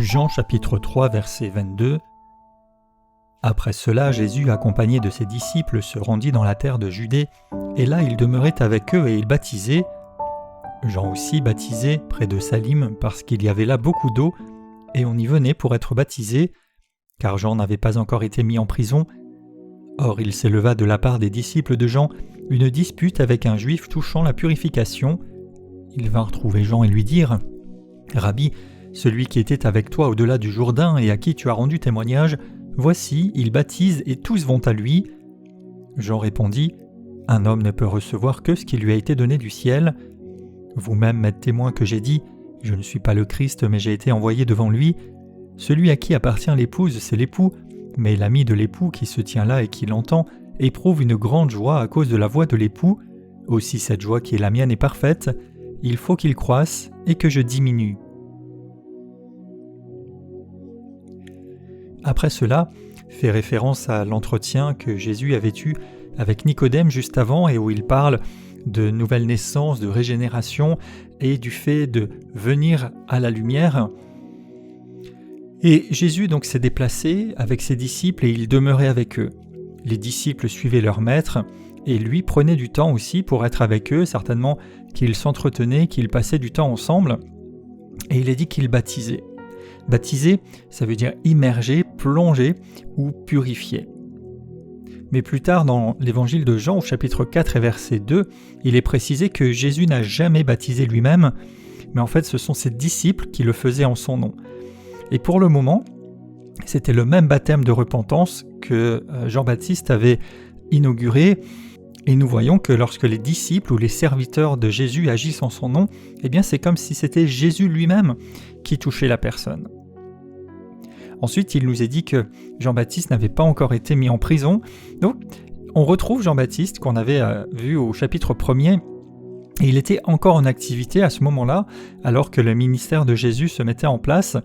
Jean chapitre 3 verset 22. Après cela, Jésus, accompagné de ses disciples, se rendit dans la terre de Judée, et là il demeurait avec eux et il baptisait. Jean aussi baptisait près de Salim, parce qu'il y avait là beaucoup d'eau, et on y venait pour être baptisé, car Jean n'avait pas encore été mis en prison. Or il s'éleva de la part des disciples de Jean une dispute avec un juif touchant la purification. Ils vinrent trouver Jean et lui dirent « Rabbi, celui qui était avec toi au-delà du Jourdain et à qui tu as rendu témoignage, voici, il baptise et tous vont à lui. » Jean répondit « Un homme ne peut recevoir que ce qui lui a été donné du ciel. Vous-même m'êtes témoin que j'ai dit « Je ne suis pas le Christ, mais j'ai été envoyé devant lui. Celui à qui appartient l'épouse, c'est l'époux, mais l'ami de l'époux qui se tient là et qui l'entend éprouve une grande joie à cause de la voix de l'époux. Aussi cette joie qui est la mienne est parfaite. Il faut qu'il croisse et que je diminue. » Après cela, fait référence à l'entretien que Jésus avait eu avec Nicodème juste avant et où il parle de nouvelle naissance, de régénération et du fait de venir à la lumière. Et Jésus donc s'est déplacé avec ses disciples et il demeurait avec eux. Les disciples suivaient leur maître et lui prenait du temps aussi pour être avec eux, certainement qu'ils s'entretenaient, qu'ils passaient du temps ensemble. Et il est dit qu'il baptisait. Baptiser, ça veut dire immerger, plonger ou purifier. Mais plus tard dans l'évangile de Jean au chapitre 4 et verset 2, il est précisé que Jésus n'a jamais baptisé lui-même, mais en fait ce sont ses disciples qui le faisaient en son nom. Et pour le moment, c'était le même baptême de repentance que Jean-Baptiste avait inauguré, et nous voyons que lorsque les disciples ou les serviteurs de Jésus agissent en son nom, eh bien c'est comme si c'était Jésus lui-même qui touchait la personne. Ensuite, il nous est dit que Jean-Baptiste n'avait pas encore été mis en prison. Donc, on retrouve Jean-Baptiste qu'on avait vu au chapitre 1er, et il était encore en activité à ce moment-là, alors que le ministère de Jésus se mettait en place,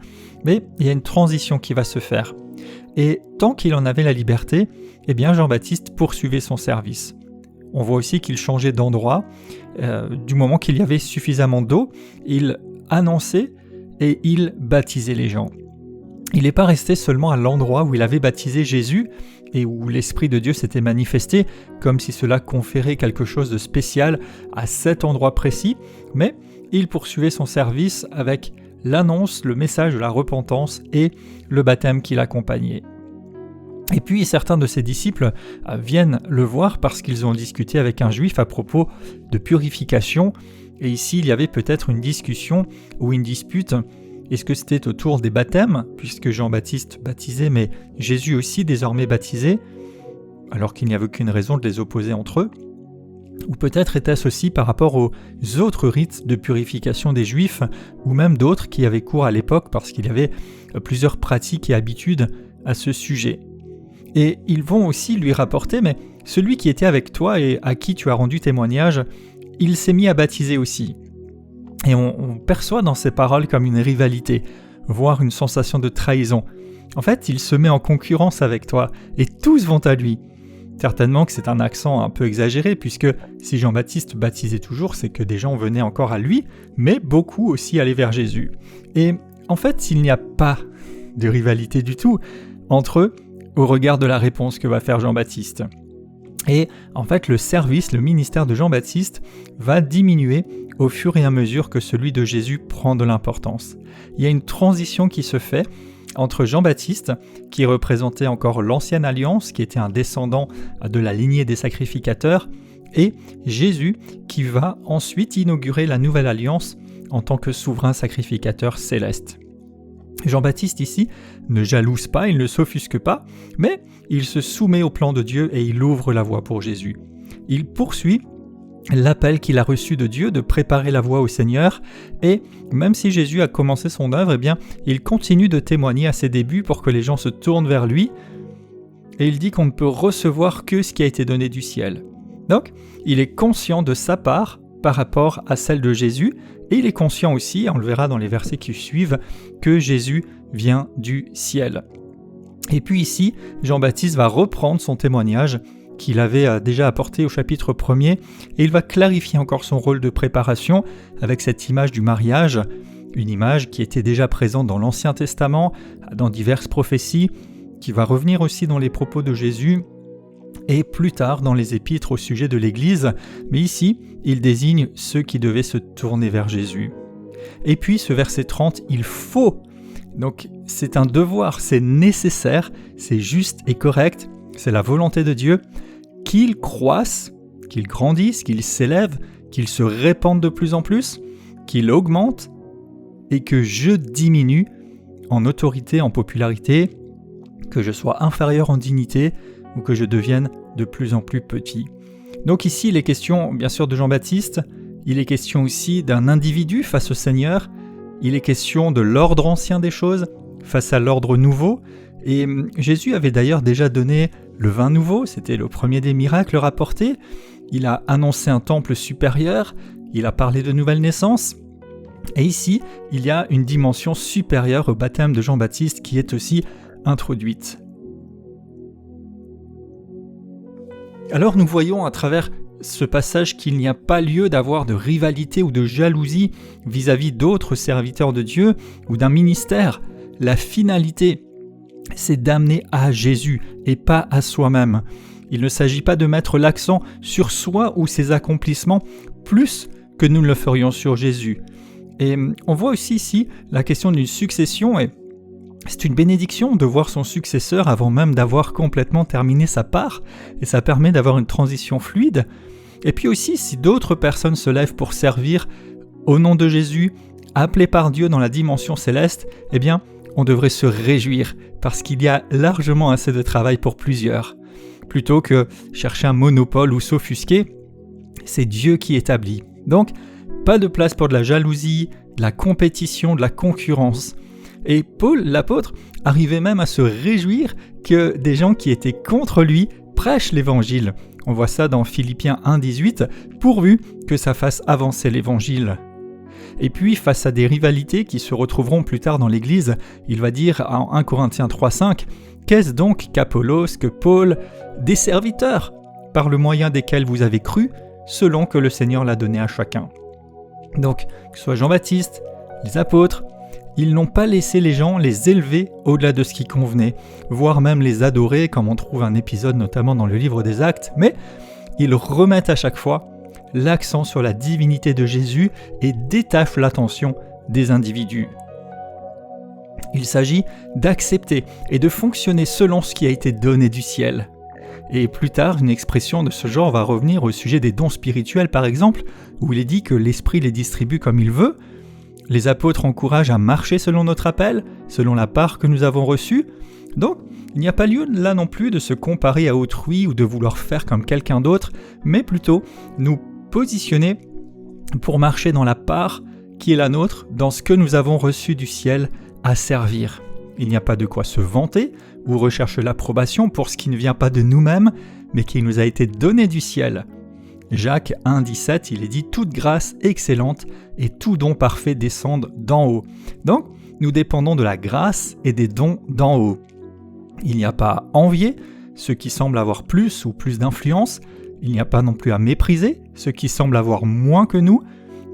mais il y a une transition qui va se faire. Et tant qu'il en avait la liberté, eh bien Jean-Baptiste poursuivait son service. On voit aussi qu'il changeait d'endroit. Du moment qu'il y avait suffisamment d'eau, il annonçait et il baptisait les gens. Il n'est pas resté seulement à l'endroit où il avait baptisé Jésus et où l'Esprit de Dieu s'était manifesté, comme si cela conférait quelque chose de spécial à cet endroit précis, mais il poursuivait son service avec l'annonce, le message de la repentance et le baptême qui l'accompagnait. Et puis certains de ses disciples viennent le voir parce qu'ils ont discuté avec un juif à propos de purification, et ici il y avait peut-être une discussion ou une dispute. Est-ce que c'était autour des baptêmes, puisque Jean-Baptiste baptisait, mais Jésus aussi désormais baptisé, alors qu'il n'y avait aucune raison de les opposer entre eux? Ou peut-être était-ce aussi par rapport aux autres rites de purification des Juifs, ou même d'autres qui avaient cours à l'époque, parce qu'il y avait plusieurs pratiques et habitudes à ce sujet. Et ils vont aussi lui rapporter, mais celui qui était avec toi et à qui tu as rendu témoignage, il s'est mis à baptiser aussi. Et on perçoit dans ces paroles comme une rivalité, voire une sensation de trahison. En fait, il se met en concurrence avec toi, et tous vont à lui. Certainement que c'est un accent un peu exagéré, puisque si Jean-Baptiste baptisait toujours, c'est que des gens venaient encore à lui, mais beaucoup aussi allaient vers Jésus. Et en fait, il n'y a pas de rivalité du tout entre eux au regard de la réponse que va faire Jean-Baptiste. Et en fait, le service, le ministère de Jean-Baptiste va diminuer au fur et à mesure que celui de Jésus prend de l'importance. Il y a une transition qui se fait entre Jean-Baptiste, qui représentait encore l'ancienne alliance, qui était un descendant de la lignée des sacrificateurs, et Jésus, qui va ensuite inaugurer la nouvelle alliance en tant que souverain sacrificateur céleste. Jean-Baptiste ici ne jalouse pas, il ne s'offusque pas, mais il se soumet au plan de Dieu et il ouvre la voie pour Jésus. Il poursuit l'appel qu'il a reçu de Dieu de préparer la voie au Seigneur, et même si Jésus a commencé son œuvre, eh bien, il continue de témoigner à ses débuts pour que les gens se tournent vers lui, et il dit qu'on ne peut recevoir que ce qui a été donné du ciel. Donc, il est conscient de sa part par rapport à celle de Jésus, et il est conscient aussi, on le verra dans les versets qui suivent, que Jésus vient du ciel. Et puis ici, Jean-Baptiste va reprendre son témoignage qu'il avait déjà apporté au chapitre 1er, et il va clarifier encore son rôle de préparation avec cette image du mariage, une image qui était déjà présente dans l'Ancien Testament, dans diverses prophéties, qui va revenir aussi dans les propos de Jésus et plus tard dans les épîtres au sujet de l'Église, mais ici, il désigne ceux qui devaient se tourner vers Jésus. Et puis ce verset 30, il faut. Donc c'est un devoir, c'est nécessaire, c'est juste et correct, c'est la volonté de Dieu qu'il croisse, qu'il grandisse, qu'il s'élève, qu'il se répande de plus en plus, qu'il augmente et que je diminue en autorité, en popularité, que je sois inférieur en dignité ou que je devienne de plus en plus petit. Donc ici, il est question bien sûr de Jean-Baptiste, il est question aussi d'un individu face au Seigneur, il est question de l'ordre ancien des choses face à l'ordre nouveau, et Jésus avait d'ailleurs déjà donné le vin nouveau, c'était le premier des miracles rapportés, il a annoncé un temple supérieur, il a parlé de nouvelle naissance, et ici, il y a une dimension supérieure au baptême de Jean-Baptiste qui est aussi introduite. Alors nous voyons à travers ce passage qu'il n'y a pas lieu d'avoir de rivalité ou de jalousie vis-à-vis d'autres serviteurs de Dieu ou d'un ministère. La finalité, c'est d'amener à Jésus et pas à soi-même. Il ne s'agit pas de mettre l'accent sur soi ou ses accomplissements plus que nous ne le ferions sur Jésus. Et on voit aussi ici la question d'une succession et c'est une bénédiction de voir son successeur avant même d'avoir complètement terminé sa part, et ça permet d'avoir une transition fluide. Et puis aussi, si d'autres personnes se lèvent pour servir au nom de Jésus, appelés par Dieu dans la dimension céleste, eh bien, on devrait se réjouir, parce qu'il y a largement assez de travail pour plusieurs. Plutôt que chercher un monopole ou s'offusquer, c'est Dieu qui établit. Donc, pas de place pour de la jalousie, de la compétition, de la concurrence. Et Paul, l'apôtre, arrivait même à se réjouir que des gens qui étaient contre lui prêchent l'évangile. On voit ça dans Philippiens 1,18, pourvu que ça fasse avancer l'évangile. Et puis, face à des rivalités qui se retrouveront plus tard dans l'Église, il va dire en 1 Corinthiens 3,5, « Qu'est-ce donc qu'Apollos, que Paul, des serviteurs, par le moyen desquels vous avez cru, selon que le Seigneur l'a donné à chacun. » Donc, que ce soit Jean-Baptiste, les apôtres, ils n'ont pas laissé les gens les élever au-delà de ce qui convenait, voire même les adorer, comme on trouve un épisode notamment dans le livre des Actes, mais ils remettent à chaque fois l'accent sur la divinité de Jésus et détachent l'attention des individus. Il s'agit d'accepter et de fonctionner selon ce qui a été donné du ciel. Et plus tard, une expression de ce genre va revenir au sujet des dons spirituels par exemple, où il est dit que l'Esprit les distribue comme il veut. Les apôtres encouragent à marcher selon notre appel, selon la part que nous avons reçue. Donc, il n'y a pas lieu là non plus de se comparer à autrui ou de vouloir faire comme quelqu'un d'autre, mais plutôt nous positionner pour marcher dans la part qui est la nôtre, dans ce que nous avons reçu du ciel à servir. Il n'y a pas de quoi se vanter ou rechercher l'approbation pour ce qui ne vient pas de nous-mêmes, mais qui nous a été donné du ciel. Jacques 1,17, il est dit « Toute grâce excellente et tout don parfait descendent d'en haut ». Donc, nous dépendons de la grâce et des dons d'en haut. Il n'y a pas à envier ceux qui semblent avoir plus ou plus d'influence, il n'y a pas non plus à mépriser ceux qui semblent avoir moins que nous,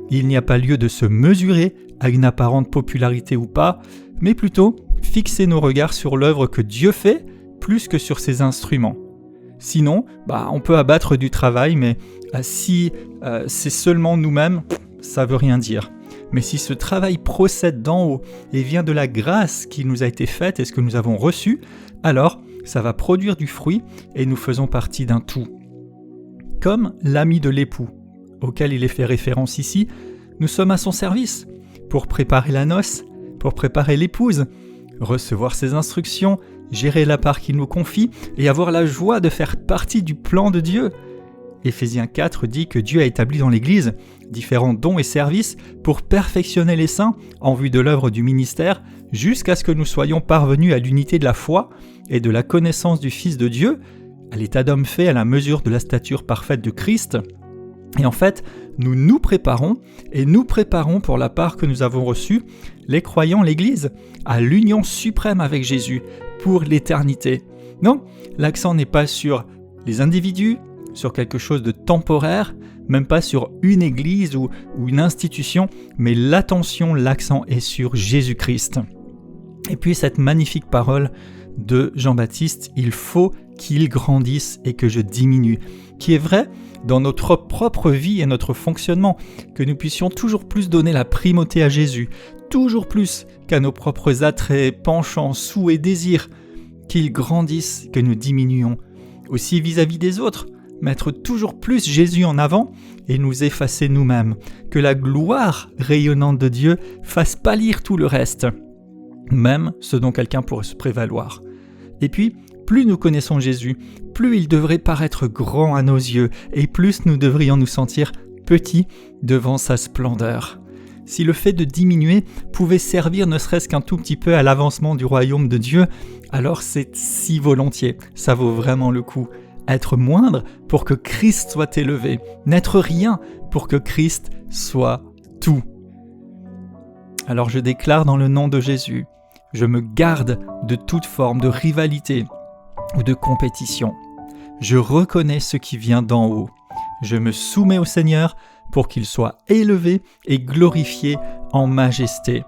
il n'y a pas lieu de se mesurer à une apparente popularité ou pas, mais plutôt fixer nos regards sur l'œuvre que Dieu fait plus que sur ses instruments. Sinon, on peut abattre du travail, mais si c'est seulement nous-mêmes, ça veut rien dire. Mais si ce travail procède d'en haut et vient de la grâce qui nous a été faite et ce que nous avons reçu, alors ça va produire du fruit et nous faisons partie d'un tout. Comme l'ami de l'époux, auquel il est fait référence ici, nous sommes à son service pour préparer la noce, pour préparer l'épouse, recevoir ses instructions, gérer la part qu'il nous confie et avoir la joie de faire partie du plan de Dieu. Éphésiens 4 dit que Dieu a établi dans l'Église différents dons et services pour perfectionner les saints en vue de l'œuvre du ministère jusqu'à ce que nous soyons parvenus à l'unité de la foi et de la connaissance du Fils de Dieu, à l'état d'homme fait à la mesure de la stature parfaite de Christ. Et en fait, nous nous préparons pour la part que nous avons reçue, les croyants, l'Église, à l'union suprême avec Jésus pour l'éternité. Non, l'accent n'est pas sur les individus, sur quelque chose de temporaire, même pas sur une église ou une institution, mais l'accent est sur Jésus-Christ. Et puis cette magnifique parole de Jean-Baptiste, il faut qu'il grandisse et que je diminue, qui est vrai dans notre propre vie et notre fonctionnement, que nous puissions toujours plus donner la primauté à Jésus, toujours plus qu'à nos propres attraits, penchants, souhaits, désirs, qu'il grandisse, que nous diminuions. Aussi vis-à-vis des autres, mettre toujours plus Jésus en avant et nous effacer nous-mêmes, que la gloire rayonnante de Dieu fasse pâlir tout le reste, même ce dont quelqu'un pourrait se prévaloir. Et puis, plus nous connaissons Jésus, plus il devrait paraître grand à nos yeux et plus nous devrions nous sentir petits devant sa splendeur. Si le fait de diminuer pouvait servir ne serait-ce qu'un tout petit peu à l'avancement du royaume de Dieu, alors c'est si volontiers, ça vaut vraiment le coup. Être moindre pour que Christ soit élevé, n'être rien pour que Christ soit tout. Alors je déclare dans le nom de Jésus, je me garde de toute forme de rivalité ou de compétition. Je reconnais ce qui vient d'en haut. Je me soumets au Seigneur pour qu'il soit élevé et glorifié en majesté.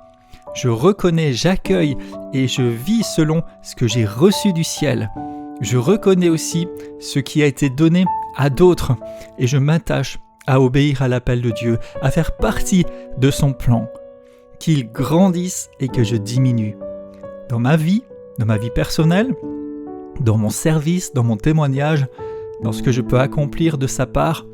Je reconnais, j'accueille et je vis selon ce que j'ai reçu du ciel. Je reconnais aussi ce qui a été donné à d'autres et je m'attache à obéir à l'appel de Dieu, à faire partie de son plan. Qu'il grandisse et que je diminue. Dans ma vie personnelle, dans mon service, dans mon témoignage, dans ce que je peux accomplir de sa part,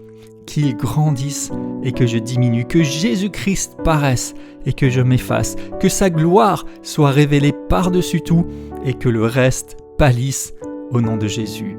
qu'il grandisse et que je diminue, que Jésus-Christ paraisse et que je m'efface, que sa gloire soit révélée par-dessus tout et que le reste pâlisse au nom de Jésus.